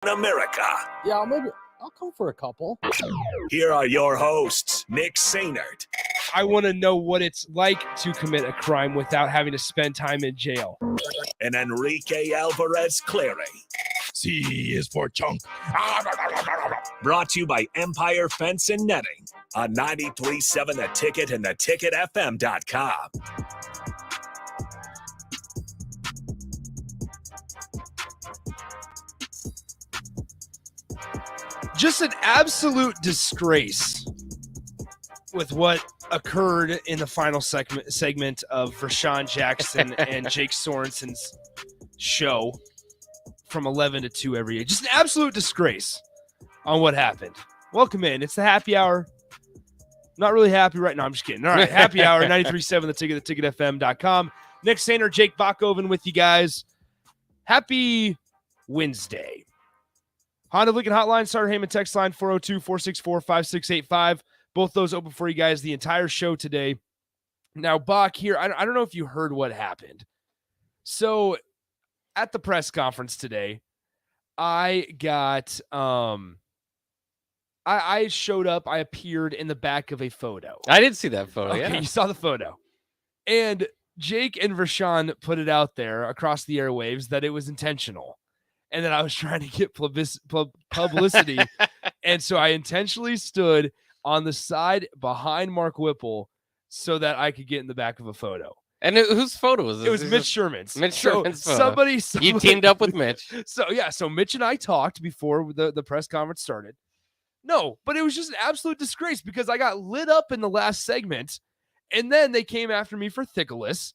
America. Yeah, I'll come for a couple. Here are your hosts, Nick Sainert. I want to know what it's like to commit a crime without having to spend time in jail. And Enrique Alvarez Clary. C is for chunk. Brought to you by Empire Fence and Netting on 93.7 The Ticket and theticketfm.com. Just an absolute disgrace with what occurred in the final segment of Rashawn Jackson and Jake Sorensen's show from 11 to 2 every year. Just an absolute disgrace on what happened. Welcome in. It's the happy hour. Not really happy right now. I'm just kidding. All right, happy hour, 93.7 The Ticket, theticketfm.com. Nick Sainert, Jake Bachoven with you guys. Happy Wednesday. Honda Lincoln Hotline, Starter Heyman text line 402-464-5685. Both those open for you guys the entire show today. Now, Bach here, I don't know if you heard what happened. So, at the press conference today, I got, I showed up, I appeared in the back of a photo. I did see that photo, Okay, yeah. you saw the photo. And Jake and Rashawn put it out there across the airwaves that it was intentional. And then I was trying to get publicity. And so I intentionally stood on the side behind Mark Whipple so that I could get in the back of a photo. And whose photo was this? It was Mitch Sherman's. Mitch Sherman's photo. Somebody, you teamed up with Mitch. So Mitch and I talked before the press conference started. No, but it was just an absolute disgrace because I got lit up in the last segment. And then they came after me for Thickless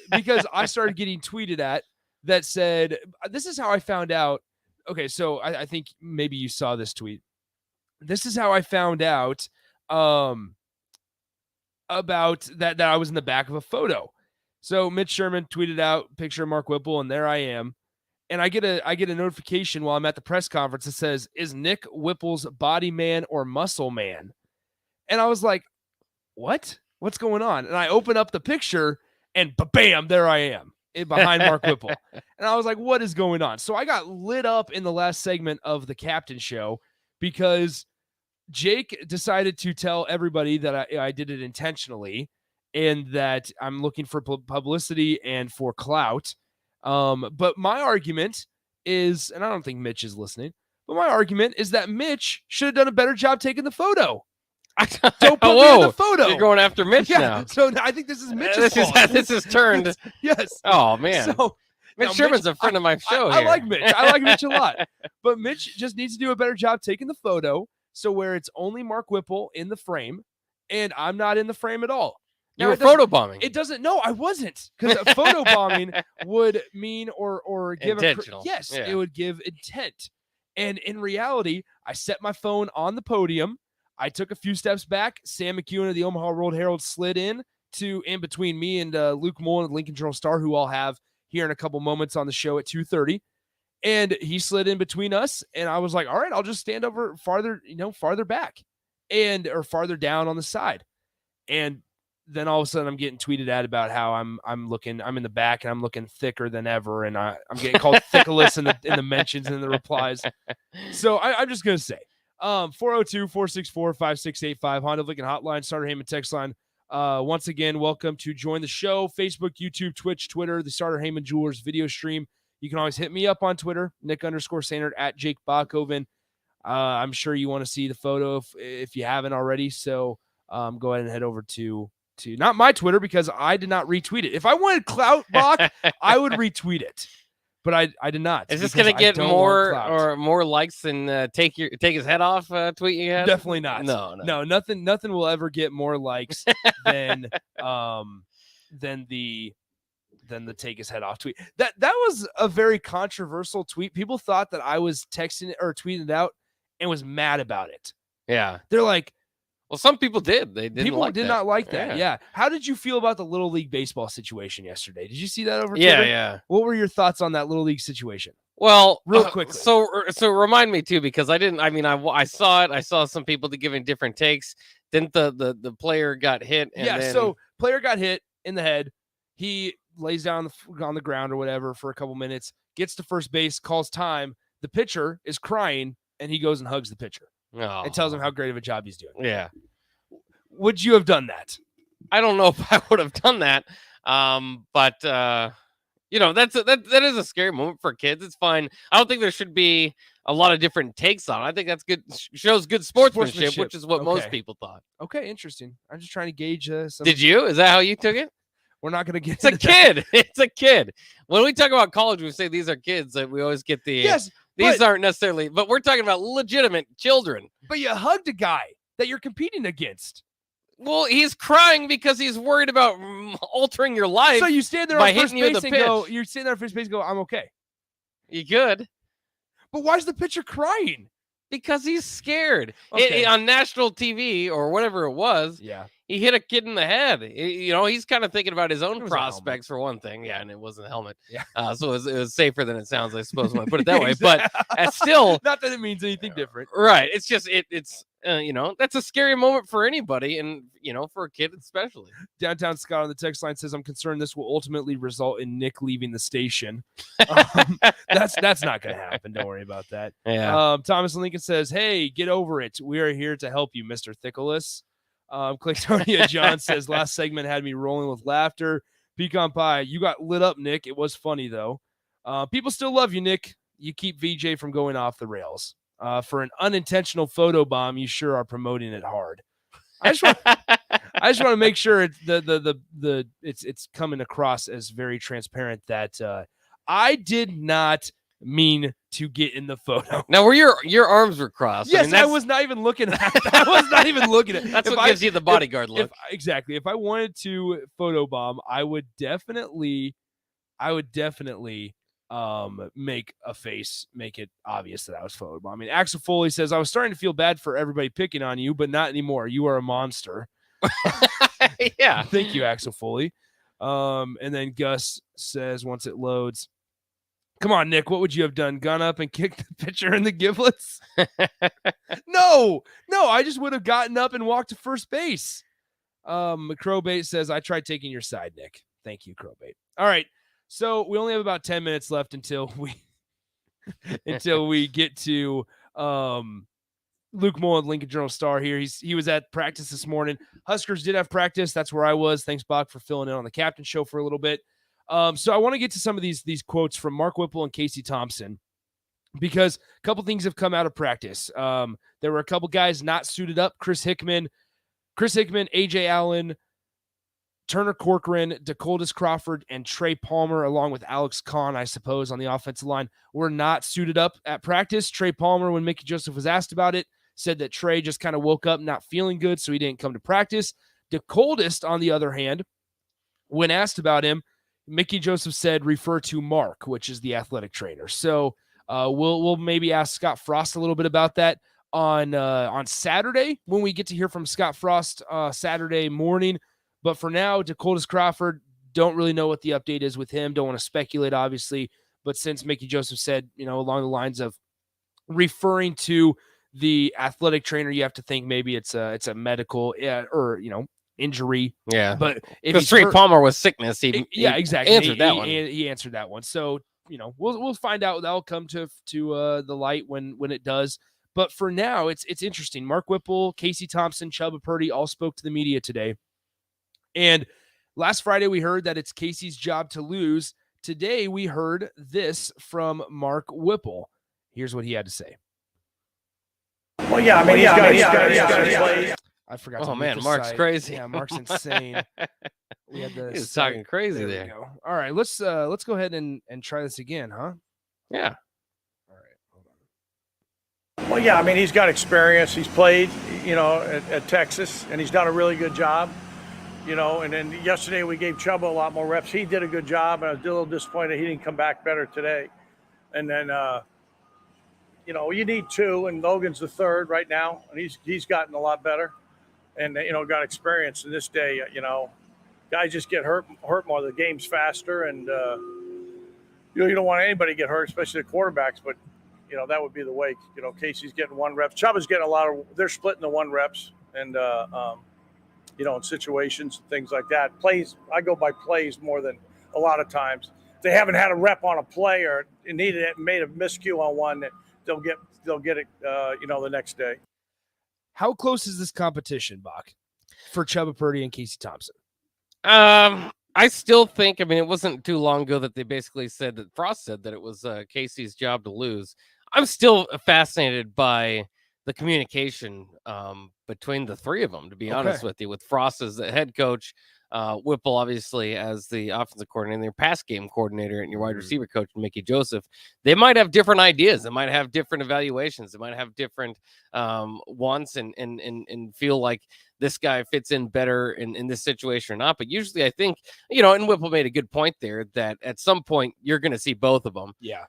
because I started getting tweeted at that said, this is how I found out. Okay, so I think maybe you saw this tweet. This is how I found out about that I was in the back of a photo. So Mitch Sherman tweeted out picture of Mark Whipple, and there I am. And I get a notification while I'm at the press conference that says, "Is Nick Whipple's body man or muscle man?" And I was like, "What? What's going on?" And I open up the picture, and bam, there I am behind Mark Whipple. And I was like, what is going on? So I got lit up in the last segment of the Captain Show because Jake decided to tell everybody that I did it intentionally and that I'm looking for publicity and for clout. But my argument is, and I don't think Mitch is listening, but my argument is that Mitch should have done a better job taking the photo. Don't put me in the photo. You're going after Mitch now. So I think this is Mitch's fault. This is turned. Yes. Oh, man. So, Mitch Sherman's a friend of my show I here. like Mitch. I like Mitch a lot. But Mitch just needs to do a better job taking the photo so where it's only Mark Whipple in the frame and I'm not in the frame at all. You were photobombing. It doesn't. No, I wasn't. Because photobombing would mean or give intentional. Yes, yeah. It would give intent. And in reality, I set my phone on the podium. I took a few steps back. Sam McEwen of the Omaha World Herald slid in between me and Luke Mullen of the Lincoln Journal-Star, who I'll have here in a couple moments on the show at 2:30. And he slid in between us, and I was like, all right, I'll just stand over farther back or farther down on the side. And then all of a sudden I'm getting tweeted at about how I'm in the back and I'm looking thicker than ever. And I'm getting called Thickless in the mentions and the replies. So I'm just going to say, 402-464-5685, Honda Lincoln Hotline, Starter Heyman text line. Once again, welcome to join the show. Facebook, YouTube, Twitch, Twitter, the Starter Heyman Jewelers video stream. You can always hit me up on Twitter, Nick_Sainert at Jake Bachoven. I'm sure you want to see the photo if you haven't already. So go ahead and head over to not my Twitter because I did not retweet it. If I wanted clout, Bach, I would retweet it. But I did not. Is this going to get more likes than take his head off tweet you had? Definitely not. No. Nothing will ever get more likes than the take his head off tweet. That was a very controversial tweet. People thought that I was texting it or tweeting it out and was mad about it. Yeah. They're like, well, some people did. They didn't people like did that. not like that. Yeah. How did you feel about the Little League baseball situation yesterday? Did you see that over Twitter? Yeah. What were your thoughts on that Little League situation? Well, real quickly. So remind me too, because I saw it. I saw some people giving different takes. Didn't the player got hit? So player got hit in the head. He lays down on the ground or whatever for a couple minutes, gets to first base, calls time. The pitcher is crying, and he goes and hugs the pitcher and tells him how great of a job he's doing. Yeah. Would you have done that? I don't know if I would have done that. But that is a scary moment for kids. It's fine. I don't think there should be a lot of different takes on it. I think that's good. Shows good sportsmanship, which is what most people thought. Okay, interesting. I'm just trying to gauge. Did you? Is that how you took it? We're not going to get. It's a kid. It's a kid. When we talk about college, we say these are kids. That we always get the yes. These aren't necessarily, but we're talking about legitimate children. But you hugged a guy that you're competing against. Well, he's crying because he's worried about altering your life. So you stand there by on first hitting you base with and a go, pitch. you're standing there on first base and go, I'm okay. You could. But why is the pitcher crying? Because he's scared. Okay. On national TV or whatever it was, he hit a kid in the head. He's kind of thinking about his own prospects for one thing. Yeah, and it wasn't a helmet. Yeah. So it was safer than it sounds, I suppose, when I put it that way. But still. Not that it means anything different. Right. It's just, it's that's a scary moment for anybody. And, for a kid especially. Downtown Scott on the text line says, I'm concerned this will ultimately result in Nick leaving the station. That's not going to happen. Don't worry about that. Yeah. Thomas Lincoln says, hey, get over it. We are here to help you, Mr. Thickless. Claytonia John says, last segment had me rolling with laughter. Pecan pie, you got lit up, Nick. It was funny, though. People still love you, Nick. You keep VJ from going off the rails. For an unintentional photo bomb, you sure are promoting it hard. I just want to make sure it's coming across as very transparent that I did not mean to get in the photo. Now, were your arms were crossed? Yes, I was not even looking at it. I was not even looking at it. That's what gives you the bodyguard look. Exactly. If I wanted to photobomb, I would definitely make a face, make it obvious that I was photobombing. Axel Foley says, I was starting to feel bad for everybody picking on you, but not anymore. You are a monster. Yeah. Thank you, Axel Foley. And then Gus says, once it loads, come on, Nick, what would you have done? Gone up and kicked the pitcher in the giblets? No, I just would have gotten up and walked to first base. Crowbait says, I tried taking your side, Nick. Thank you, Crowbait. All right. So we only have about 10 minutes left until we get to Luke Mullen, Lincoln Journal-Star here. He was at practice this morning. Huskers did have practice. That's where I was. Thanks, Bach, for filling in on the captain show for a little bit. So I want to get to some of these quotes from Mark Whipple and Casey Thompson because a couple things have come out of practice. There were a couple guys not suited up. Chris Hickman, AJ Allen, Turner Corcoran, DeColdis Crawford, and Trey Palmer, along with Alex Kahn, I suppose, on the offensive line, were not suited up at practice. Trey Palmer, when Mickey Joseph was asked about it, said that Trey just kind of woke up not feeling good, so he didn't come to practice. DeColdis, on the other hand, when asked about him, Mickey Joseph said, refer to Mark, which is the athletic trainer. So we'll maybe ask Scott Frost a little bit about that on Saturday when we get to hear from Scott Frost Saturday morning. But for now, DeColdis Crawford, don't really know what the update is with him. Don't want to speculate, obviously. But since Mickey Joseph said, along the lines of referring to the athletic trainer, you have to think maybe it's a medical or injury. Yeah. But if Trey Palmer was sickness, he exactly answered that one. He answered that one. So we'll find out. That'll come to the light when it does. But for now, it's interesting. Mark Whipple, Casey Thompson, Chubba Purdy all spoke to the media today. And last Friday, we heard that it's Casey's job to lose. Today, we heard this from Mark Whipple. Here's what he had to say. Well, yeah, I mean, he's got I forgot. Oh, man, Mark's crazy. Yeah, Mark's insane. We had the He's talking crazy there. Go. All right, let's go ahead and try this again, huh? Yeah. All right, hold on. Well, yeah, I mean, he's got experience. He's played, at Texas, and he's done a really good job. And then yesterday we gave Chubba a lot more reps. He did a good job, and I was a little disappointed he didn't come back better today. And then, you need two, and Logan's the third right now, and he's gotten a lot better, and got experience. In this day, guys just get hurt more. The game's faster, and you don't want anybody to get hurt, especially the quarterbacks. But that would be the way. Casey's getting one rep. Chubba's getting they're splitting the one reps, and in situations, things like that. Plays, I go by plays more than a lot of times. If they haven't had a rep on a play or, made a miscue on one that they'll get it the next day. How close is this competition, Bach, for Chubba Purdy and Casey Thompson? I still think, it wasn't too long ago that they basically said that Frost said that it was Casey's job to lose. I'm still fascinated by the communication between the three of them, to be honest with you, with Frost as the head coach, Whipple obviously as the offensive coordinator, their pass game coordinator, and your wide receiver coach, Mickey Joseph. They might have different ideas. They might have different evaluations. They might have different wants and feel like this guy fits in better in this situation or not. But usually I think, and Whipple made a good point there that at some point you're going to see both of them. Yeah.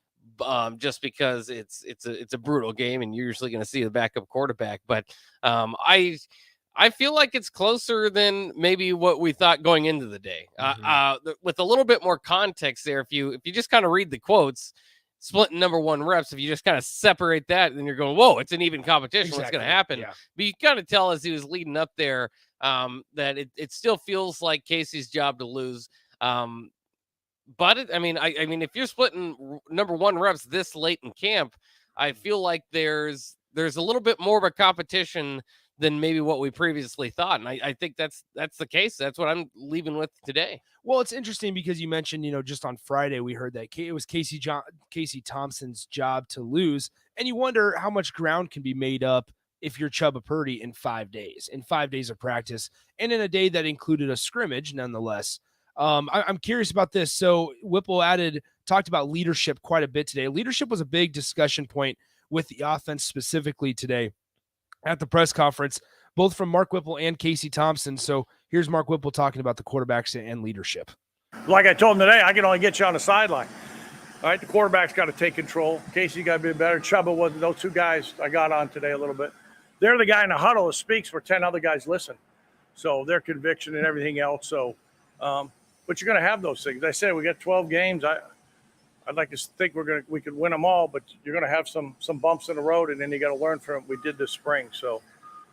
Just because it's a brutal game and you're usually going to see the backup quarterback. But I feel like it's closer than maybe what we thought going into the day. With a little bit more context there, if you just kind of read the quotes, splitting number one reps, if you just kind of separate that, then you're going, whoa, it's an even competition. Exactly. What's going to happen? Yeah. But you kind of tell as he was leading up there that it still feels like Casey's job to lose. But if you're splitting number one reps this late in camp, I feel like there's a little bit more of a competition than maybe what we previously thought. And I think that's the case. That's what I'm leaving with today. Well, it's interesting because you mentioned, just on Friday, we heard that it was Casey Thompson's job to lose. And you wonder how much ground can be made up if you're Chubba Purdy in 5 days, in 5 days of practice, and in a day that included a scrimmage, nonetheless. I'm curious about this. So Whipple talked about leadership quite a bit today. Leadership was a big discussion point with the offense specifically today at the press conference, both from Mark Whipple and Casey Thompson. So here's Mark Whipple talking about the quarterbacks and leadership. Like I told him today, I can only get you on the sideline. All right, the quarterback's got to take control. Casey got to be better. Chubba wasn't. Those two guys I got on today a little bit. They're the guy in the huddle that speaks where 10 other guys listen. So their conviction and everything else. So, but you're going to have those things. I said we got 12 games. I'd like to think we could win them all, but you're going to have some bumps in the road, and then you got to learn from what we did this spring. So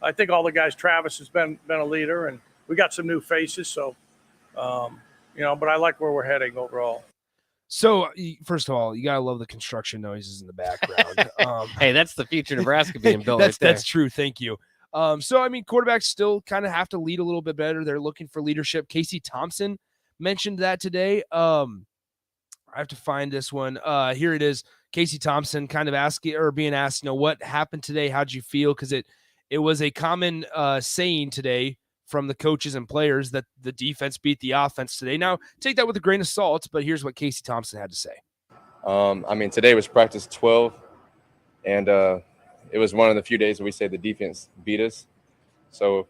I think all the guys, Travis has been a leader, and we got some new faces. So, but I like where we're heading overall. So first of all, you got to love the construction noises in the background. Hey, that's the future Nebraska being built. That's true. Thank you. Quarterbacks still kind of have to lead a little bit better. They're looking for leadership. Casey Thompson mentioned that today. I have to find this one. Here it is. Casey Thompson kind of being asked, what happened today? How'd you feel? Because it was a common saying today from the coaches and players that the defense beat the offense today. Now, take that with a grain of salt, but here's what Casey Thompson had to say. Today was practice 12, and it was one of the few days where we say the defense beat us. So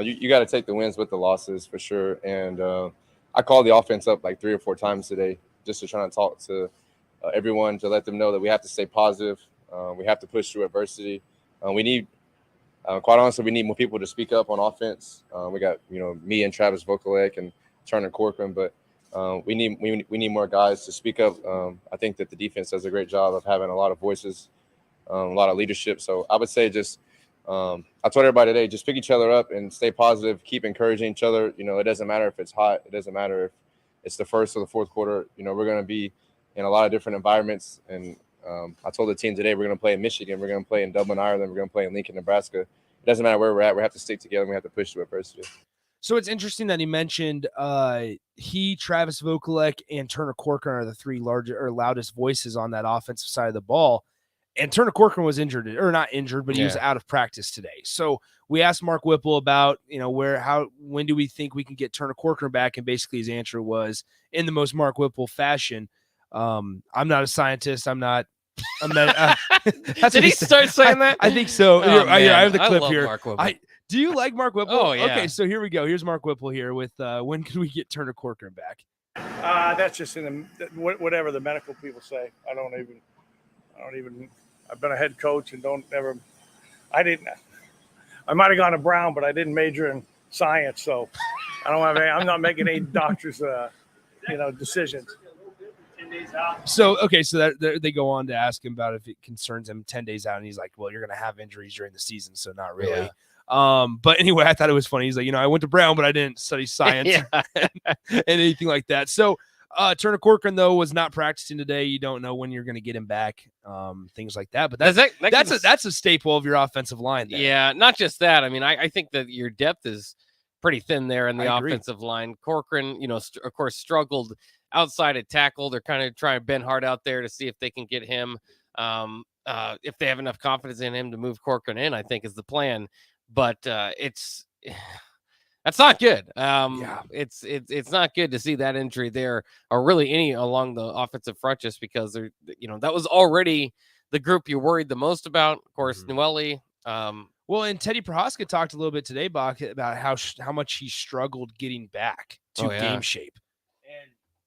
you got to take the wins with the losses for sure. And I called the offense up like 3 or 4 times today, just to try to talk to everyone to let them know that we have to stay positive. We have to push through adversity. We need, quite honestly, we need more people to speak up on offense. We got, me and Travis Vokalek and Turner Corcoran, but we need more guys to speak up. I think that the defense does a great job of having a lot of voices, a lot of leadership. So I would say just, I told everybody today, just pick each other up and stay positive, keep encouraging each other. It doesn't matter if it's hot. It doesn't matter if it's the first or the fourth quarter. We're going to be in a lot of different environments. And I told the team today, we're going to play in Michigan. We're going to play in Dublin, Ireland. We're going to play in Lincoln, Nebraska. It doesn't matter where we're at. We have to stick together. And we have to push through adversity. So it's interesting that he mentioned Travis Vokalek, and Turner Corcoran are the 3 loudest voices on that offensive side of the ball. And Turner Corcoran was injured, or not injured, but he was out of practice today. So we asked Mark Whipple about, when do we think we can get Turner Corcoran back? And basically his answer was, in the most Mark Whipple fashion, I'm not a scientist. I'm not. Did he start saying that? I think so. Oh, I have the clip love here. Mark Whipple. Do you like Mark Whipple? Oh, yeah. Okay, so here we go. Here's Mark Whipple here with when can we get Turner Corcoran back? That's just in whatever the medical people say. I don't even. I've been a head coach and I might have gone to Brown, but I didn't major in science, so I'm not making any doctor's, decisions. So that they go on to ask him about if it concerns him 10 days out, and he's like, well, you're going to have injuries during the season, so not really. Yeah. But anyway, I thought it was funny. He's like, I went to Brown, but I didn't study science and anything like that. So Turner Corcoran, though, was not practicing today. You don't know when you're going to get him back, things like that. But that's a staple of your offensive line there. Yeah, not just that. I mean, I think that your depth is pretty thin there in the offensive line. Corcoran, of course, struggled outside at tackle. They're kind of trying Ben Hart out there to see if they can get him. If they have enough confidence in him to move Corcoran in, I think is the plan. But that's not good. It's not good to see that injury there, or really any along the offensive front, just because that was already the group you worried the most about. Of course, Noelle. Well, and Teddy Prohaska talked a little bit today, Bach, about how much he struggled getting back to game shape.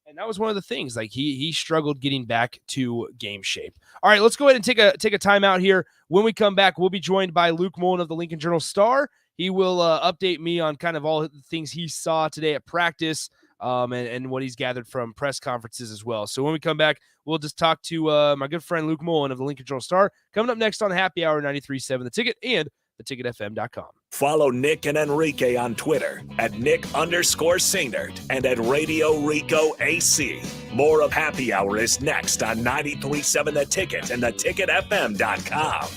And that was one of the things. Like he struggled getting back to game shape. All right, let's go ahead and take a timeout here. When we come back, we'll be joined by Luke Mullen of the Lincoln Journal-Star. He will update me on kind of all the things he saw today at practice, and what he's gathered from press conferences as well. So when we come back, we'll just talk to my good friend Luke Mullen of the Lincoln Journal-Star. Coming up next on Happy Hour 93.7 The Ticket and theticketfm.com. Follow Nick and Enrique on Twitter at Nick_Sainert and at Radio Rico AC. More of Happy Hour is next on 93.7 The Ticket and theticketfm.com.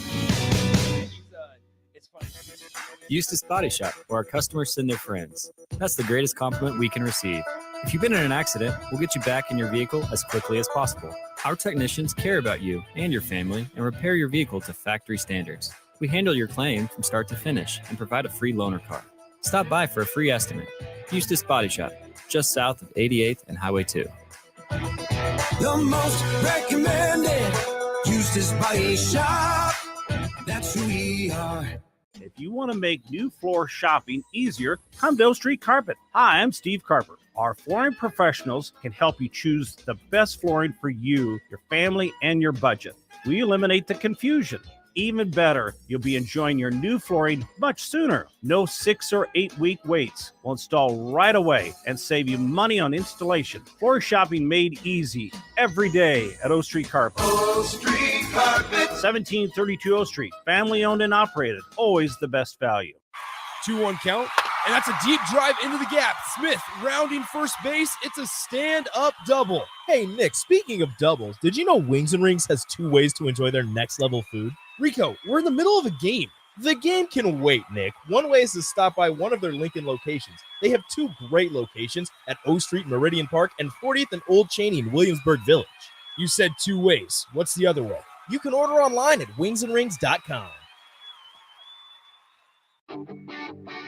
Eustace Body Shop, where our customers send their friends. That's the greatest compliment we can receive. If you've been in an accident, we'll get you back in your vehicle as quickly as possible. Our technicians care about you and your family and repair your vehicle to factory standards. We handle your claim from start to finish and provide a free loaner car. Stop by for a free estimate. Eustace Body Shop, just south of 88th and Highway 2. The most recommended Eustace Body Shop. That's who we are. If you want to make new floor shopping easier, come to O Street Carpet. Hi, I'm Steve Carper. Our flooring professionals can help you choose the best flooring for you, your family, and your budget. We eliminate the confusion. Even better, you'll be enjoying your new flooring much sooner. No 6 or 8 week waits. We'll install right away and save you money on installation. Floor shopping made easy every day at O Street Carpet. O Street Carpet. 1732 O Street. Family owned and operated. Always the best value. 2-1 count. And that's a deep drive into the gap. Smith rounding first base. It's a stand-up double. Hey, Nick, speaking of doubles, did you know Wings and Rings has 2 ways to enjoy their next-level food? Rico, we're in the middle of a game. The game can wait, Nick. One way is to stop by one of their Lincoln locations. They have 2 great locations at O Street, Meridian Park, and 40th and Old Cheney in Williamsburg Village. You said 2 ways. What's the other way? You can order online at wingsandrings.com.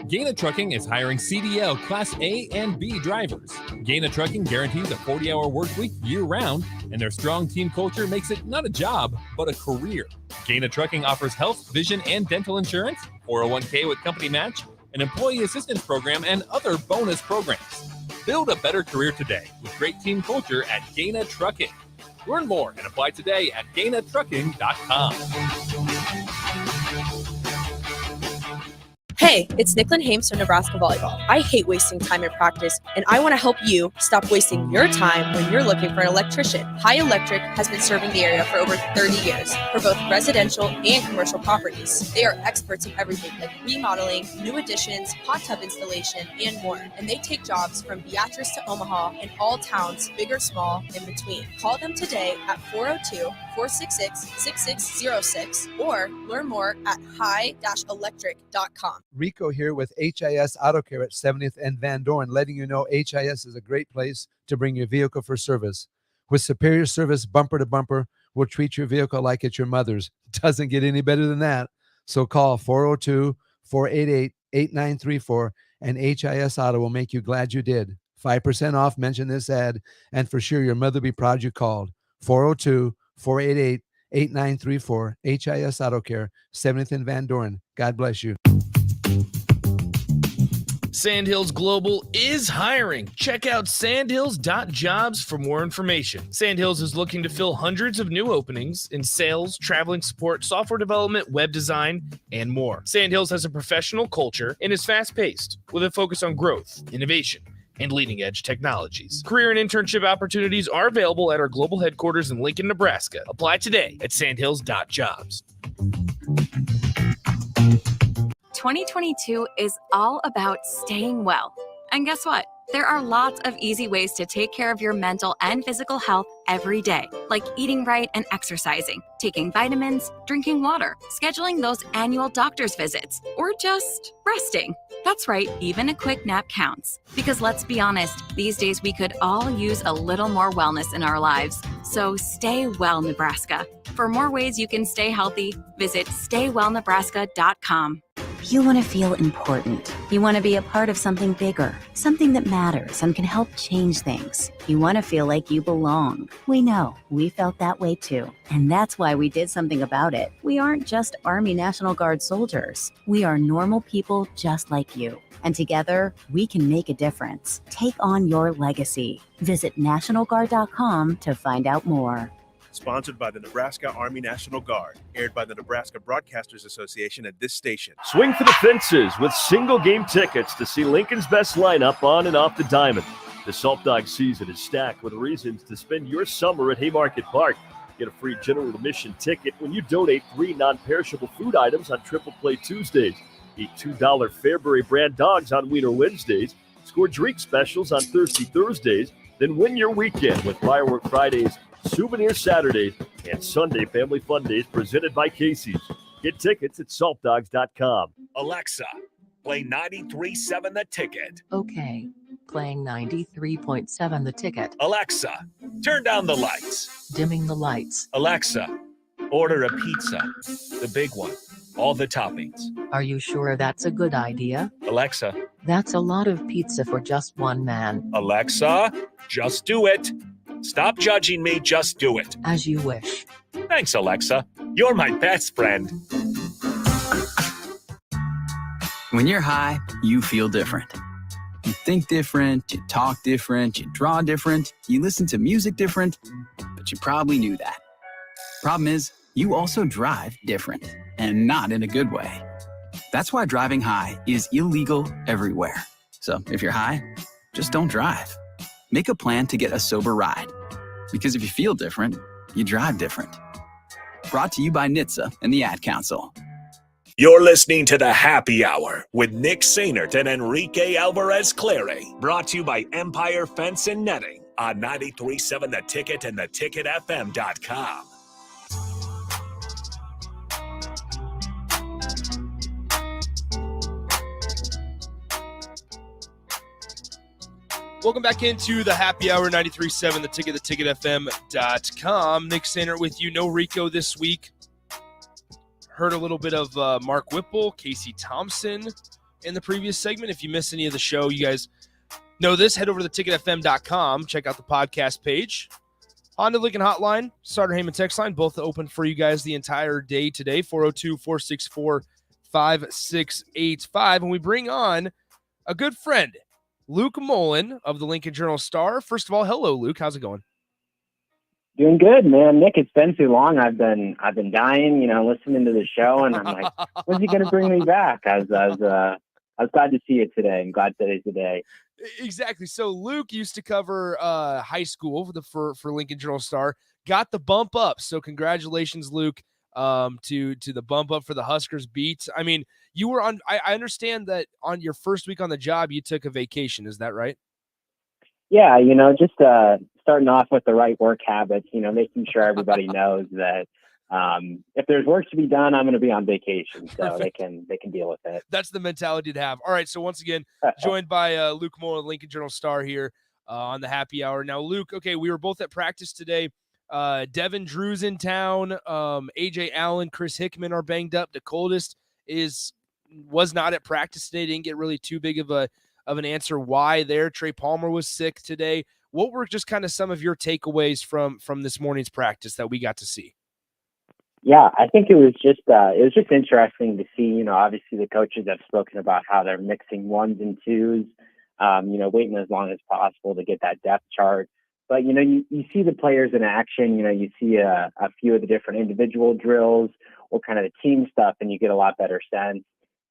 Gaina Trucking is hiring CDL Class A and B drivers. Gaina Trucking guarantees a 40-hour work week year-round, and their strong team culture makes it not a job, but a career. Gaina Trucking offers health, vision, and dental insurance, 401k with company match, an employee assistance program, and other bonus programs. Build a better career today with great team culture at Gaina Trucking. Learn more and apply today at GainaTrucking.com. Hey, it's Nicklin Hames from Nebraska Volleyball. I hate wasting time at practice, and I want to help you stop wasting your time when you're looking for an electrician. High Electric has been serving the area for over 30 years for both residential and commercial properties. They are experts in everything like remodeling, new additions, hot tub installation, and more. And they take jobs from Beatrice to Omaha and all towns, big or small, in between. Call them today at 402-466-6606 or learn more at high-electric.com. Rico here with HIS Auto Care at 70th and Van Dorn, letting you know HIS is a great place to bring your vehicle for service. With superior service bumper to bumper, we'll treat your vehicle like it's your mother's. Doesn't get any better than that. So call 402-488-8934 and HIS Auto will make you glad you did. 5% off, mention this ad, and for sure your mother will be proud you called. 402-488-8934, HIS Auto Care, 70th and Van Dorn. God bless you. Sandhills Global is hiring. Check out sandhills.jobs for more information. Sandhills is looking to fill hundreds of new openings in sales, traveling support, software development, web design, and more. Sandhills has a professional culture and is fast-paced with a focus on growth, innovation, and leading-edge technologies. Career and internship opportunities are available at our global headquarters in Lincoln, Nebraska. Apply today at sandhills.jobs. 2022 is all about staying well. And guess what? There are lots of easy ways to take care of your mental and physical health every day, like eating right and exercising, taking vitamins, drinking water, scheduling those annual doctor's visits, or just resting. That's right, even a quick nap counts. Because let's be honest, these days we could all use a little more wellness in our lives. So stay well, Nebraska. For more ways you can stay healthy, visit staywellnebraska.com. You want to feel important. You want to be a part of something bigger, something that matters and can help change things. You want to feel like you belong. We know. We felt that way too. And that's why we did something about it. We aren't just Army National Guard soldiers. We are normal people just like you. And together, we can make a difference. Take on your legacy. Visit NationalGuard.com to find out more. Sponsored by the Nebraska Army National Guard. Aired by the Nebraska Broadcasters Association at this station. Swing for the fences with single game tickets to see Lincoln's best lineup on and off the diamond. The Salt Dog season is stacked with reasons to spend your summer at Haymarket Park. Get a free general admission ticket when you donate 3 non-perishable food items on Triple Play Tuesdays. Eat $2 Fairbury brand dogs on Wiener Wednesdays. Score drink specials on Thirsty Thursdays. Then win your weekend with Firework Fridays, Souvenir Saturdays, and Sunday Family Fun Days presented by Casey's. Get tickets at saltdogs.com. Alexa, play 93.7 The Ticket. Okay. Playing 93.7 The Ticket. Alexa, turn down the lights. Dimming the lights. Alexa, order a pizza. The big one. All the toppings. Are you sure that's a good idea? Alexa. That's a lot of pizza for just one man. Alexa, just do it. Stop judging me, just do it. As you wish. Thanks, Alexa. You're my best friend. When you're high, you feel different. You think different, you talk different, you draw different, you listen to music different, but you probably knew that. Problem is, you also drive different, and not in a good way. That's why driving high is illegal everywhere. So if you're high, just don't drive. Make a plan to get a sober ride. Because if you feel different, you drive different. Brought to you by NHTSA and the Ad Council. You're listening to The Happy Hour with Nick Sainert and Enrique Alvarez Clary. Brought to you by Empire Fence and Netting on 93.7 The Ticket and theticketfm.com. Welcome back into the Happy Hour, 93.7 The Ticket, theticketfm.com. Nick Sainert with you. No Rico this week. Heard a little bit of Mark Whipple, Casey Thompson in the previous segment. If you missed any of the show, you guys know this. Head over to theticketfm.com. Check out the podcast page. Honda Lincoln Hotline, Starter Heyman text line, both open for you guys the entire day today, 402-464-5685. And we bring on a good friend, Luke Mullen of the Lincoln Journal-Star. First of all, hello, Luke. How's it going? Doing good, man. Nick, it's been too long. I've been dying, listening to the show, and I'm like, when's he going to bring me back? I was glad to see you today. I'm glad today's the day. Exactly. So Luke used to cover high school for Lincoln Journal-Star. Got the bump up. So congratulations, Luke, to the bump up for the Huskers beat. I mean, you were on. I understand that on your first week on the job, you took a vacation. Is that right? Yeah, just starting off with the right work habits, making sure everybody knows that if there's work to be done, I'm going to be on vacation, so they can deal with it. That's the mentality to have. All right, so once again, joined by Luke Moore, Lincoln Journal-Star here on the Happy Hour. Now, Luke, okay, we were both at practice today. Devin Drew's in town. AJ Allen, Chris Hickman are banged up. The coldest was not at practice today. Didn't get really too big of an answer why there. Trey Palmer was sick today. What were just kind of some of your takeaways from this morning's practice that we got to see? Yeah, I think it was just interesting to see, obviously the coaches have spoken about how they're mixing ones and twos, waiting as long as possible to get that depth chart. But, you see the players in action, you see a few of the different individual drills or kind of the team stuff, and you get a lot better sense.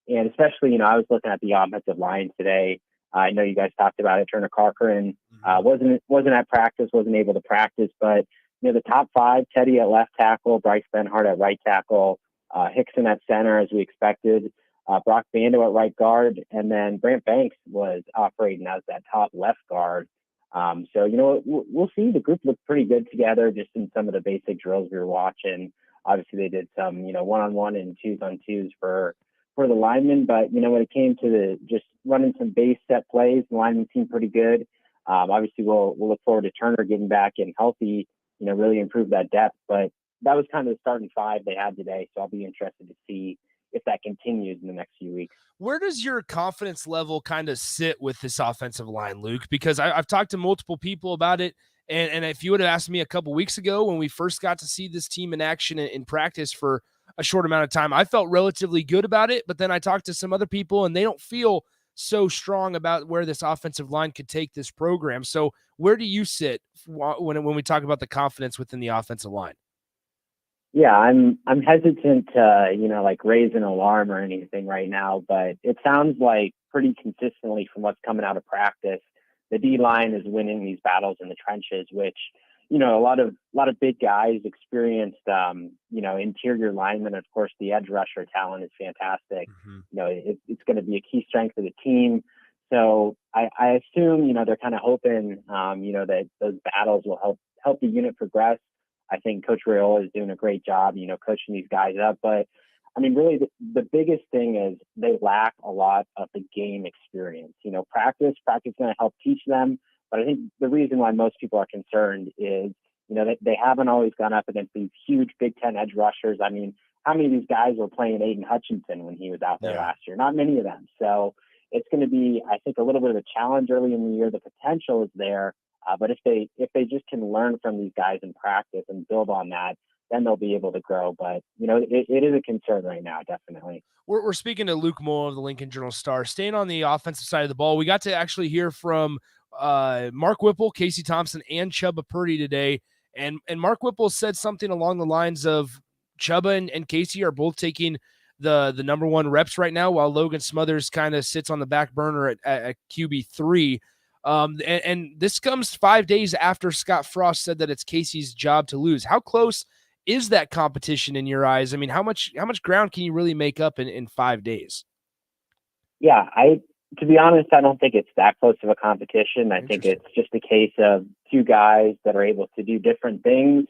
And especially, I was looking at the offensive line today. I know you guys talked about it. Turner Corcoran wasn't at practice, wasn't able to practice, but the top five: Teddy at left tackle, Bryce Benhart at right tackle, Hickson at center, as we expected. Brock Bando at right guard, and then Brant Banks was operating as that top left guard. So, we'll see. The group looked pretty good together just in some of the basic drills we were watching. Obviously, they did some, one-on-one and twos-on-twos for the linemen. But, when it came to just running some base set plays, the linemen seemed pretty good. Obviously, we'll look forward to Turner getting back and healthy, really improve that depth. But that was kind of the starting five they had today. So I'll be interested to see if that continues in the next few weeks. Where does your confidence level kind of sit with this offensive line, Luke? Because I've talked to multiple people about it. And if you would have asked me a couple weeks ago when we first got to see this team in action in practice for a short amount of time, I felt relatively good about it. But then I talked to some other people, and they don't feel so strong about where this offensive line could take this program. So where do you sit when we talk about the confidence within the offensive line? Yeah, I'm hesitant to, raise an alarm or anything right now, but it sounds like pretty consistently from what's coming out of practice, the D line is winning these battles in the trenches, which, a lot of big guys, experienced, interior linemen. Of course, the edge rusher talent is fantastic. It's going to be a key strength of the team. So I assume, they're kind of hoping, that those battles will help the unit progress. I think Coach Raiola is doing a great job, coaching these guys up. But, really the biggest thing is they lack a lot of the game experience. Practice is going to help teach them. But I think the reason why most people are concerned is, that they haven't always gone up against these huge Big Ten edge rushers. How many of these guys were playing Aiden Hutchinson when he was out there last year? Not many of them. So it's going to be, I think, a little bit of a challenge early in the year. The potential is there. But if they just can learn from these guys in practice and build on that, then they'll be able to grow. But, it is a concern right now, definitely. We're speaking to Luke Moore of the Lincoln Journal-Star. Staying on the offensive side of the ball, we got to actually hear from Mark Whipple, Casey Thompson, and Chubba Purdy today. And Mark Whipple said something along the lines of Chubba and Casey are both taking the number one reps right now, while Logan Smothers kind of sits on the back burner at QB3. And this comes 5 days after Scott Frost said that it's Casey's job to lose. How close is that competition in your eyes? How much ground can you really make up in 5 days? Yeah, to be honest, I don't think it's that close of a competition. I think it's just a case of two guys that are able to do different things,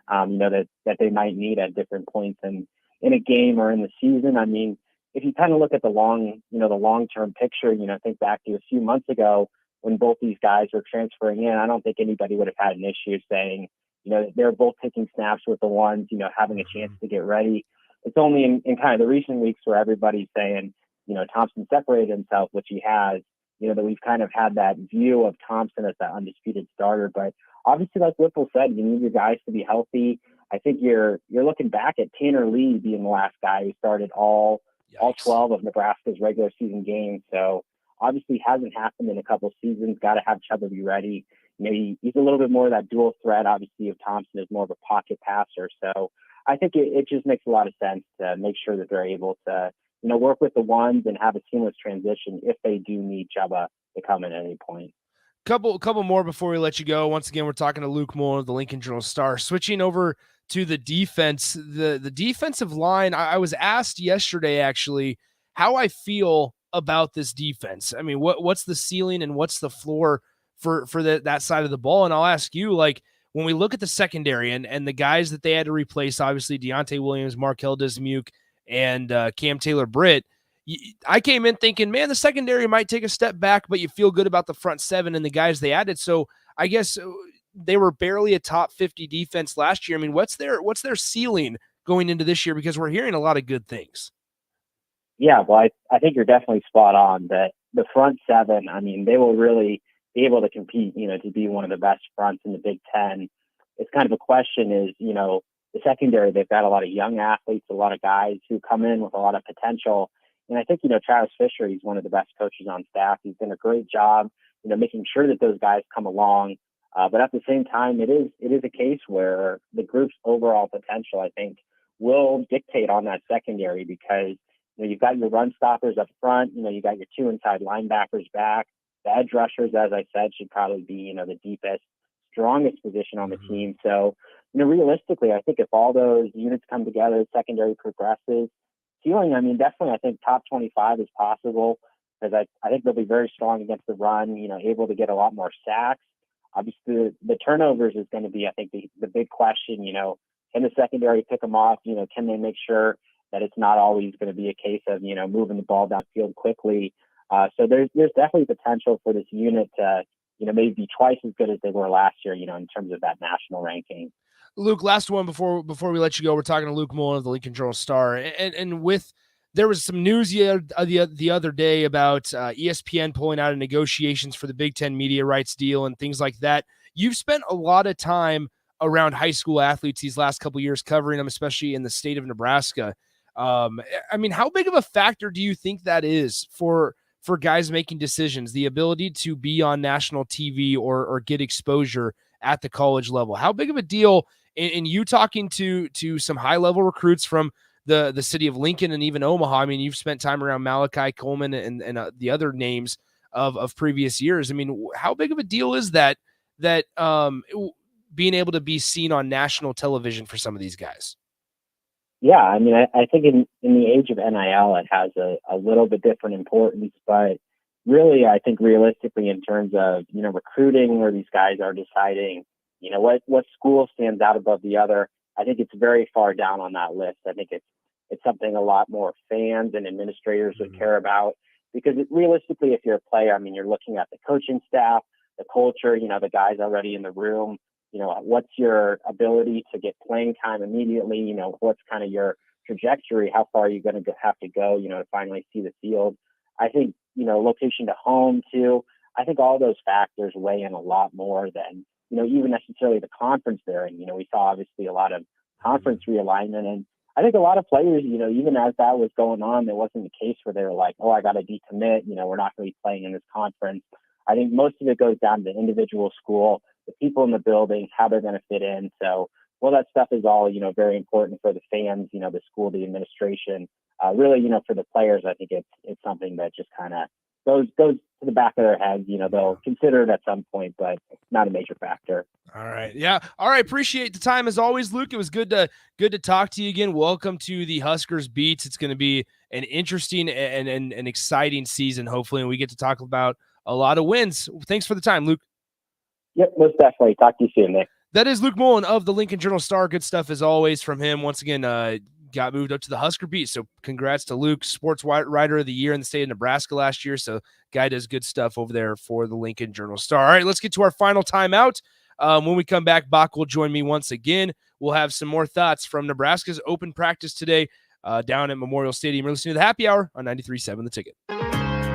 that they might need at different points in a game or in the season. If you kind of look at the long-term picture, think back to a few months ago when both these guys were transferring in, I don't think anybody would have had an issue saying, they're both taking snaps with the ones, having a chance to get ready. It's only in kind of the recent weeks where everybody's saying, Thompson separated himself, which he has, that we've kind of had that view of Thompson as that undisputed starter. But obviously, like Whipple said, you need your guys to be healthy. I think you're looking back at Tanner Lee being the last guy who started all 12 of Nebraska's regular season games. So obviously hasn't happened in a couple seasons. Got to have Chubba be ready. He's a little bit more of that dual threat. Obviously, if Thompson is more of a pocket passer. So I think it just makes a lot of sense to make sure that they're able to, work with the ones and have a seamless transition if they do need Chubba to come in at any point. Couple more before we let you go. Once again, we're talking to Luke Moore of the Lincoln Journal-Star. Switching over to the defense, the defensive line. I was asked yesterday, actually, how I feel about this defense. What's the ceiling and what's the floor for that side of the ball? And I'll ask you, when we look at the secondary and the guys that they had to replace, obviously Deontay Williams, Markel Dismuke, and Cam Taylor-Britt, I came in thinking, man, the secondary might take a step back, but you feel good about the front seven and the guys they added. So I guess they were barely a top 50 defense last year. What's their ceiling going into this year? Because we're hearing a lot of good things. Yeah, well, I think you're definitely spot on that the front seven, they will really be able to compete, to be one of the best fronts in the Big Ten. It's kind of a question is, the secondary, they've got a lot of young athletes, a lot of guys who come in with a lot of potential. And I think, Travis Fisher, he's one of the best coaches on staff. He's done a great job, making sure that those guys come along. But at the same time, it is a case where the group's overall potential, I think, will dictate on that secondary because, you've got your run stoppers up front, you got your two inside linebackers back. The edge rushers, as I said, should probably be, the deepest, strongest position on the team. So, realistically, I think if all those units come together, secondary progresses, ceiling, I mean, definitely I think top 25 is possible because I think they'll be very strong against the run, able to get a lot more sacks. Obviously, the turnovers is going to be, I think, the big question. Can the secondary pick them off? Can they make sure that it's not always going to be a case of, moving the ball downfield quickly? So there's definitely potential for this unit to, maybe be twice as good as they were last year, in terms of that national ranking. Luke, last one before we let you go. We're talking to Luke Mullen of the Lincoln Journal-Star, and there was some news the other day about ESPN pulling out of negotiations for the Big Ten media rights deal and things like that. You've spent a lot of time around high school athletes these last couple of years, covering them, especially in the state of Nebraska. I mean, how big of a factor do you think that is for guys making decisions, the ability to be on national TV or get exposure at the college level? How big of a deal in you talking to some high-level recruits from the city of Lincoln and even Omaha? I mean, you've spent time around Malachi Coleman and the other names of previous years. I mean, how big of a deal is that being able to be seen on national television for some of these guys? Yeah, I mean, I think in the age of NIL, it has a little bit different importance, but really, I think realistically in terms of, recruiting where these guys are deciding, what school stands out above the other, I think it's very far down on that list. I think it's something a lot more fans and administrators would care about, because realistically, if you're a player, I mean, you're looking at the coaching staff, the culture, the guys already in the room, what's your ability to get playing time immediately, what's kind of your trajectory, how far are you going to have to go, to finally see the field. I think, location to home too. I think all those factors weigh in a lot more than, even necessarily the conference there. And, we saw obviously a lot of conference realignment. And I think a lot of players, even as that was going on, there wasn't the case where they were like, oh, I got to decommit, we're not going to be playing in this conference. I think most of it goes down to the individual school, the people in the building, how they're going to fit in. So, well, that stuff is all, very important for the fans, the school, the administration, really, for the players. I think it's something that just kind of goes to the back of their heads. They'll consider it at some point, but not a major factor. All right. Yeah. All right. Appreciate the time as always, Luke. It was good to talk to you again. Welcome to the Huskers Beats. It's going to be an interesting and an exciting season, hopefully, and we get to talk about a lot of wins. Thanks for the time, Luke. Yep, most definitely. Talk to you soon, Nick. That is Luke Mullen of the Lincoln Journal-Star. Good stuff as always from him. Once again, got moved up to the Husker Beat. So congrats to Luke, Sports Writer of the Year in the state of Nebraska last year. So guy does good stuff over there for the Lincoln Journal-Star. All right, let's get to our final timeout. When we come back, Bach will join me once again. We'll have some more thoughts from Nebraska's open practice today down at Memorial Stadium. You're listening to the Happy Hour on 93.7 The Ticket.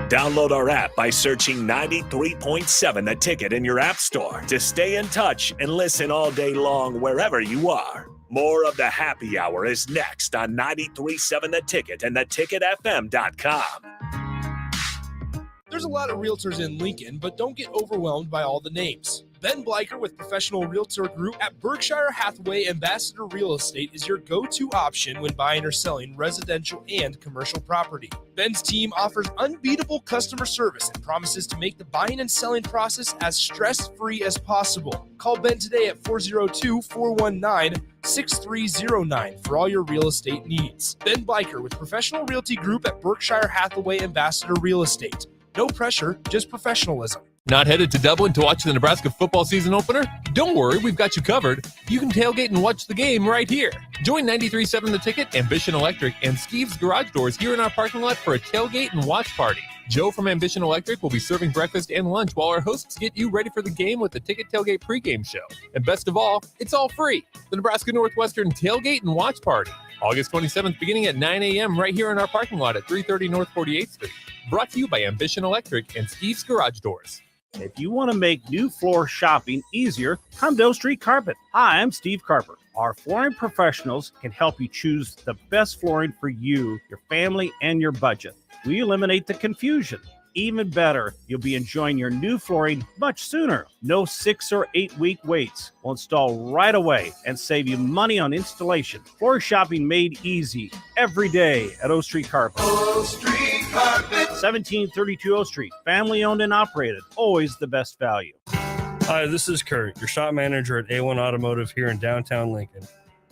Download our app by searching 93.7 The Ticket in your app store to stay in touch and listen all day long wherever you are. More of the Happy Hour is next on 93.7 The Ticket and theticketfm.com. There's a lot of realtors in Lincoln, but don't get overwhelmed by all the names. Ben Bleicher with Professional Realtor Group at Berkshire Hathaway Ambassador Real Estate is your go-to option when buying or selling residential and commercial property. Ben's team offers unbeatable customer service and promises to make the buying and selling process as stress-free as possible. Call Ben today at 402-419-6309 for all your real estate needs. Ben Bleicher with Professional Realty Group at Berkshire Hathaway Ambassador Real Estate. No pressure, just professionalism. Not headed to Dublin to watch the Nebraska football season opener? Don't worry, we've got you covered. You can tailgate and watch the game right here. Join 93.7 The Ticket, Ambition Electric, and Skeeves Garage Doors here in our parking lot for a tailgate and watch party. Joe from Ambition Electric will be serving breakfast and lunch while our hosts get you ready for the game with the Ticket Tailgate pregame show. And best of all, it's all free. The Nebraska Northwestern Tailgate and Watch Party. August 27th, beginning at 9 a.m. right here in our parking lot at 330 North 48th Street. Brought to you by Ambition Electric and Skeeves Garage Doors. If you want to make new floor shopping easier, come to O Street Carpet. Hi, I'm Steve Carper. Our flooring professionals can help you choose the best flooring for you, your family, and your budget. We eliminate the confusion. Even better, you'll be enjoying your new flooring much sooner. No 6 or 8 week waits. We'll install right away and save you money on installation. Floor shopping made easy every day at O Street Carpet. O Street Carpet. 1732 O Street. Family owned and operated. Always the best value. Hi, this is Kurt, your shop manager at A1 Automotive here in downtown Lincoln.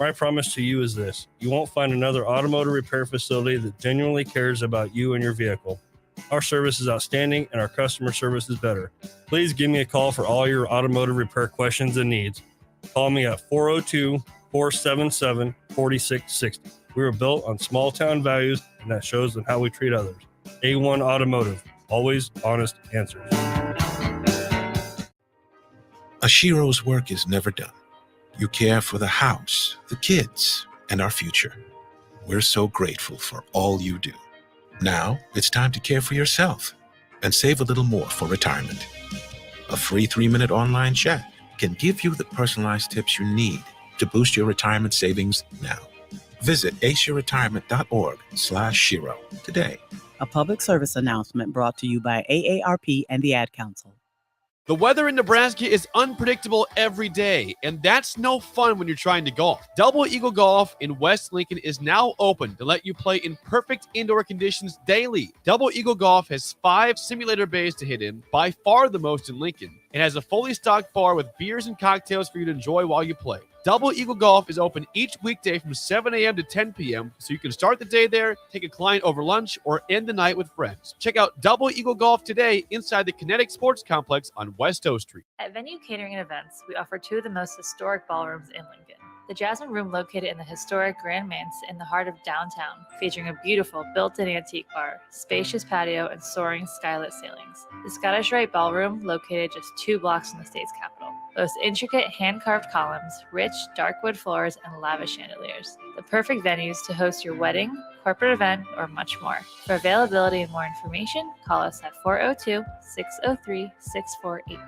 My promise to you is this: you won't find another automotive repair facility that genuinely cares about you and your vehicle. Our service is outstanding and our customer service is better. Please give me a call for all your automotive repair questions and needs. Call me at 402-477-4660. We were built on small town values, and that shows in how we treat others. A1 Automotive, always honest answers. Ashiro's work is never done. You care for the house, the kids, and our future. We're so grateful for all you do. Now it's time to care for yourself and save a little more for retirement. A free 3-minute online chat can give you the personalized tips you need to boost your retirement savings now. Visit aceyourretirement.org/Shiro today. A public service announcement brought to you by AARP and the Ad Council. The weather in Nebraska is unpredictable every day, and that's no fun when you're trying to golf. Double Eagle Golf in West Lincoln is now open to let you play in perfect indoor conditions daily. Double Eagle Golf has 5 simulator bays to hit in, by far the most in Lincoln, and has a fully stocked bar with beers and cocktails for you to enjoy while you play. Double Eagle Golf is open each weekday from 7 a.m. to 10 p.m., so you can start the day there, take a client over lunch, or end the night with friends. Check out Double Eagle Golf today inside the Kinetic Sports Complex on West O Street. At Venue Catering and Events, we offer 2 of the most historic ballrooms in Lincoln. The Jasmine Room, located in the historic Grand Manse in the heart of downtown, featuring a beautiful built-in antique bar, spacious patio, and soaring skylit ceilings. The Scottish Rite Ballroom, located just 2 blocks from the state's capital, boasts intricate hand-carved columns, rich dark wood floors, and lavish chandeliers. The perfect venues to host your wedding, corporate event, or much more. For availability and more information, call us at 402-603-6483.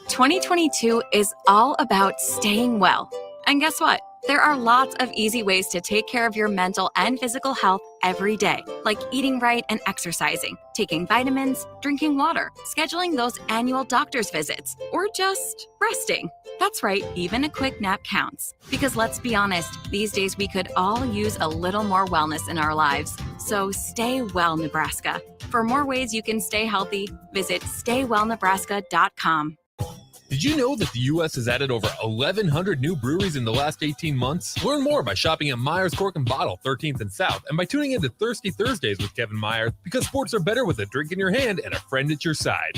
2022 is all about staying well. And guess what? There are lots of easy ways to take care of your mental and physical health every day, like eating right and exercising, taking vitamins, drinking water, scheduling those annual doctor's visits, or just resting. That's right, even a quick nap counts. Because let's be honest, these days we could all use a little more wellness in our lives. So stay well, Nebraska. For more ways you can stay healthy, visit staywellnebraska.com. Did you know that the U.S. has added over 1,100 new breweries in the last 18 months? Learn more by shopping at Myers Cork and Bottle, 13th and South, and by tuning into Thirsty Thursdays with Kevin Myers, because sports are better with a drink in your hand and a friend at your side.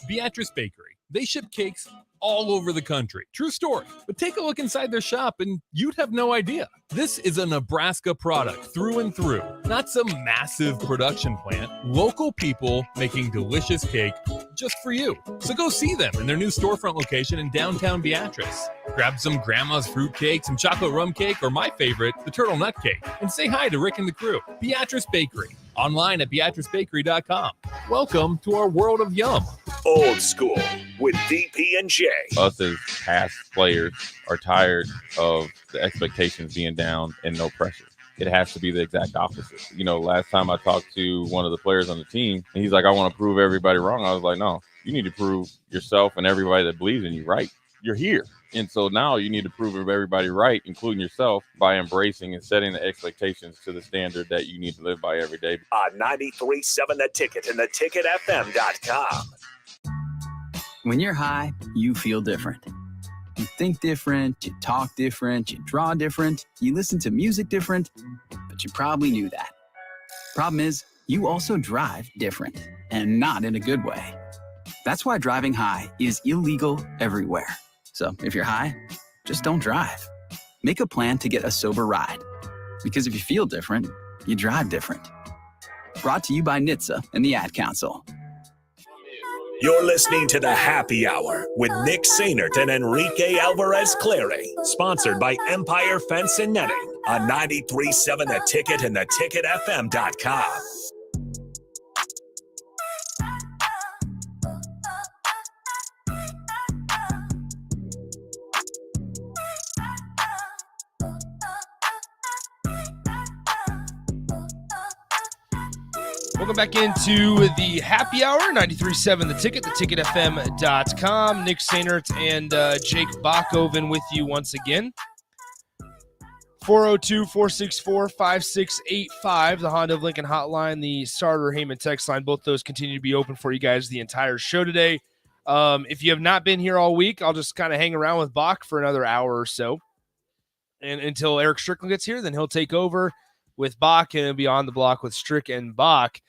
Beatrice Bakery. They ship cakes all over the country. True story. But take a look inside their shop and you'd have no idea. This is a Nebraska product through and through. Not some massive production plant. Local people making delicious cake just for you. So go see them in their new storefront location in downtown Beatrice. Grab some grandma's fruit cake, some chocolate rum cake, or my favorite, the turtle nut cake. And say hi to Rick and the crew. Beatrice Bakery. Online at beatricebakery.com. Welcome to our world of yum. Old School with DP and J. Us as past players are tired of the expectations being down and no pressure. It has to be the exact opposite. You know, last time I talked to one of the players on the team, and he's like, I want to prove everybody wrong. I was like, no, you need to prove yourself and everybody that believes in you right. You're here. And so now you need to prove everybody right, including yourself, by embracing and setting the expectations to the standard that you need to live by every day. On 93.7 The Ticket and theticketfm.com. When you're high, you feel different. You think different, you talk different, you draw different, you listen to music different, but you probably knew that. Problem is, you also drive different, and not in a good way. That's why driving high is illegal everywhere. So if you're high, just don't drive. Make a plan to get a sober ride. Because if you feel different, you drive different. Brought to you by NHTSA and the Ad Council. You're listening to The Happy Hour with Nick Sainert and Enrique Alvarez Clary, sponsored by Empire Fence and Netting on 93.7 The Ticket and theticketfm.com. Welcome back into the Happy Hour, 93.7 The Ticket, theticketfm.com. Nick Sainert and Jake Bachhoven with you once again. 402-464-5685, the Honda of Lincoln hotline, the Starter Heyman text line. Both those continue to be open for you guys the entire show today. If you have not been here all week, I'll just kind of hang around with Bach for another hour or so. And until Eric Strickland gets here, then he'll take over with Bach and it'll be on the block with Strick and Bach.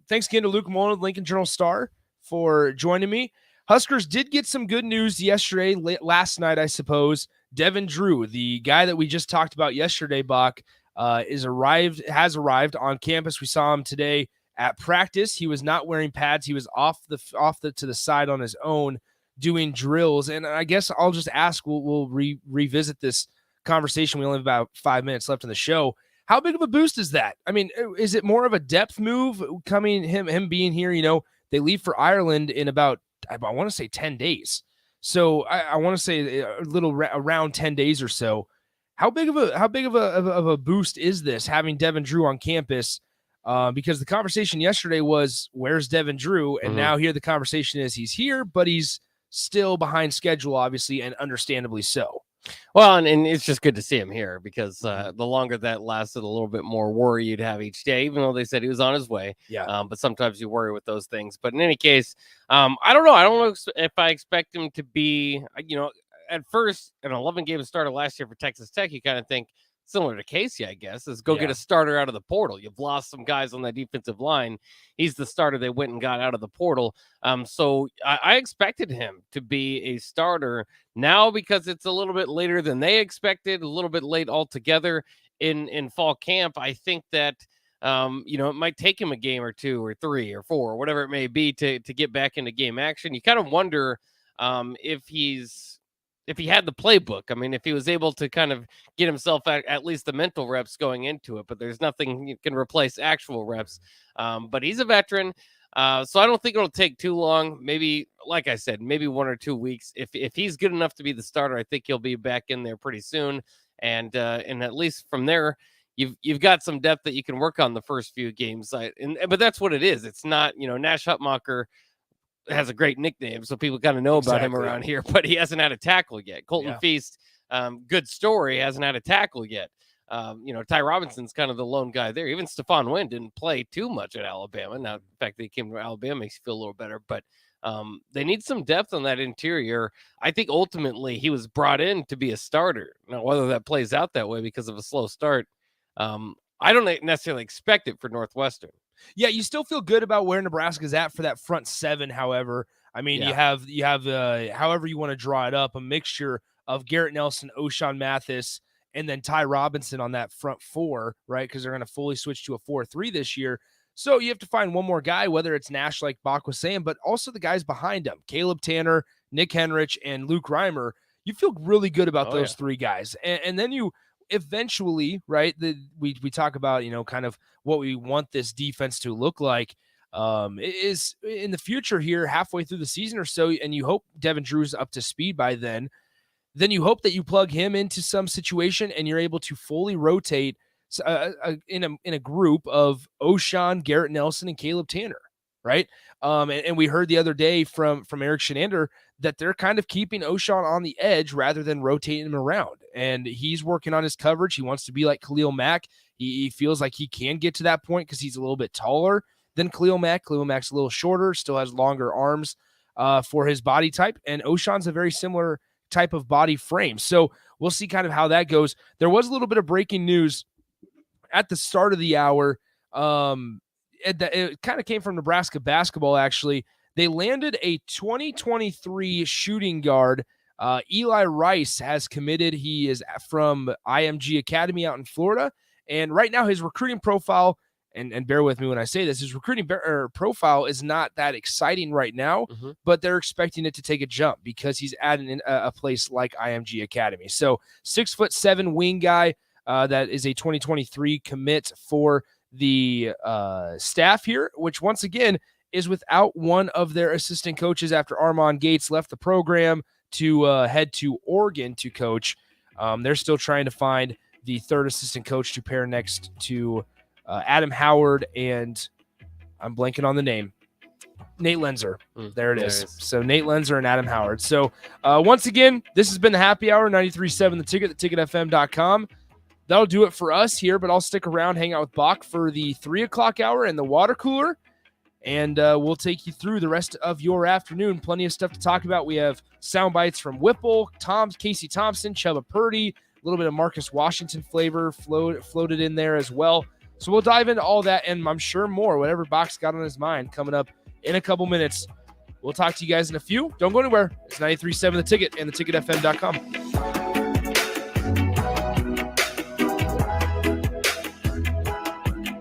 Thanks again to Luke Mullen, Lincoln Journal-Star, for joining me. Huskers did get some good news yesterday, last night, I suppose. Devin Drew, the guy that we just talked about yesterday, Bach, has arrived on campus. We saw him today at practice. He was not wearing pads. He was off to the side on his own doing drills. And I guess I'll just ask, we'll revisit this conversation. We only have about 5 minutes left in the show. How big of a boost is that? I mean, is it more of a depth move coming, him being here? You know, they leave for Ireland in about, I want to say 10 days. So I want to say a little around 10 days or so. How big of a boost is this, having Devin Drew on campus? Because the conversation yesterday was, where's Devin Drew? And now here the conversation is, he's here, but he's still behind schedule, obviously, and understandably so. Well, and it's just good to see him here, because the longer that lasted, a little bit more worry you'd have each day, even though they said he was on his way. Yeah. But sometimes you worry with those things. But in any case, I don't know. I don't know if I expect him to be, at first, an 11-game starter last year for Texas Tech, you kind of think, similar to Casey, I guess, is go get a starter out of the portal. You've lost some guys on that defensive line. He's the starter they went and got out of the portal. So I expected him to be a starter. Now, because it's a little bit later than they expected, a little bit late altogether in fall camp, I think that, it might take him a game or 2 or 3 or 4, or whatever it may be, to get back into game action. You kind of wonder if he had the playbook. I mean, if he was able to kind of get himself at least the mental reps going into it, but there's nothing you can replace actual reps. But he's a veteran. So I don't think it'll take too long. Maybe, like I said, maybe 1 or 2 weeks. If he's good enough to be the starter, I think he'll be back in there pretty soon. And at least from there, you've got some depth that you can work on the first few games. But that's what it is. It's not, Nash Hutmacher has a great nickname, so people kind of know about him around here, but he hasn't had a tackle yet. Colton Feast, good story, hasn't had a tackle yet. Ty Robinson's kind of the lone guy there. Even Stephon Wynn didn't play too much at Alabama. Now, the fact that he came to Alabama makes you feel a little better, but they need some depth on that interior. I think ultimately he was brought in to be a starter. Now, whether that plays out that way because of a slow start, I don't necessarily expect it for Northwestern. Yeah, you still feel good about where Nebraska's at for that front seven. However, I mean, you have however you want to draw it up, a mixture of Garrett Nelson, O'Shawn Mathis, and then Ty Robinson on that front four, right? Because they're going to fully switch to a 4-3 this year. So you have to find one more guy, whether it's Nash, like Bach was saying, but also the guys behind him, Caleb Tanner, Nick Henrich, and Luke Reimer. You feel really good about those three guys. And then you eventually, right, we talk about, kind of what we want this defense to look like is in the future here, halfway through the season or so, and you hope Devin Drew's up to speed by then you hope that you plug him into some situation and you're able to fully rotate in a group of O'Shawn, Garrett Nelson, and Caleb Tanner, right? And we heard the other day from Eric Shenander that they're kind of keeping O'Shawn on the edge rather than rotating him around. And he's working on his coverage. He wants to be like Khalil Mack. He feels like he can get to that point because he's a little bit taller than Khalil Mack. Khalil Mack's a little shorter, still has longer arms for his body type. And O'Shawn's a very similar type of body frame. So we'll see kind of how that goes. There was a little bit of breaking news at the start of the hour. It kind of came from Nebraska basketball, actually. They landed a 2023 shooting guard. Eli Rice has committed. He is from IMG Academy out in Florida. And right now his recruiting profile, and bear with me when I say this, his recruiting profile is not that exciting right now, but they're expecting it to take a jump because he's at a place like IMG Academy. So 6'7" wing guy that is a 2023 commit for the staff here, which once again is without one of their assistant coaches after Armand Gates left the program to head to Oregon to coach. They're still trying to find the third assistant coach to pair next to Adam Howard and I'm blanking on the name. Nate Lenzer. There it is. So Nate Lenzer and Adam Howard. So once again, this has been the Happy Hour, 93.7 The Ticket, theticketfm.com. That'll do it for us here, but I'll stick around, hang out with Bach for the 3 o'clock hour and the water cooler. and we'll take you through the rest of your afternoon. Plenty of stuff to talk about. We have sound bites from Whipple, Casey Thompson, Chuba Purdy, a little bit of Marcus Washington flavor floated in there as well. So we'll dive into all that, and I'm sure more, whatever Box got on his mind, coming up in a couple minutes. We'll talk to you guys in a few. Don't go anywhere. It's 93.7 The Ticket and theticketfm.com.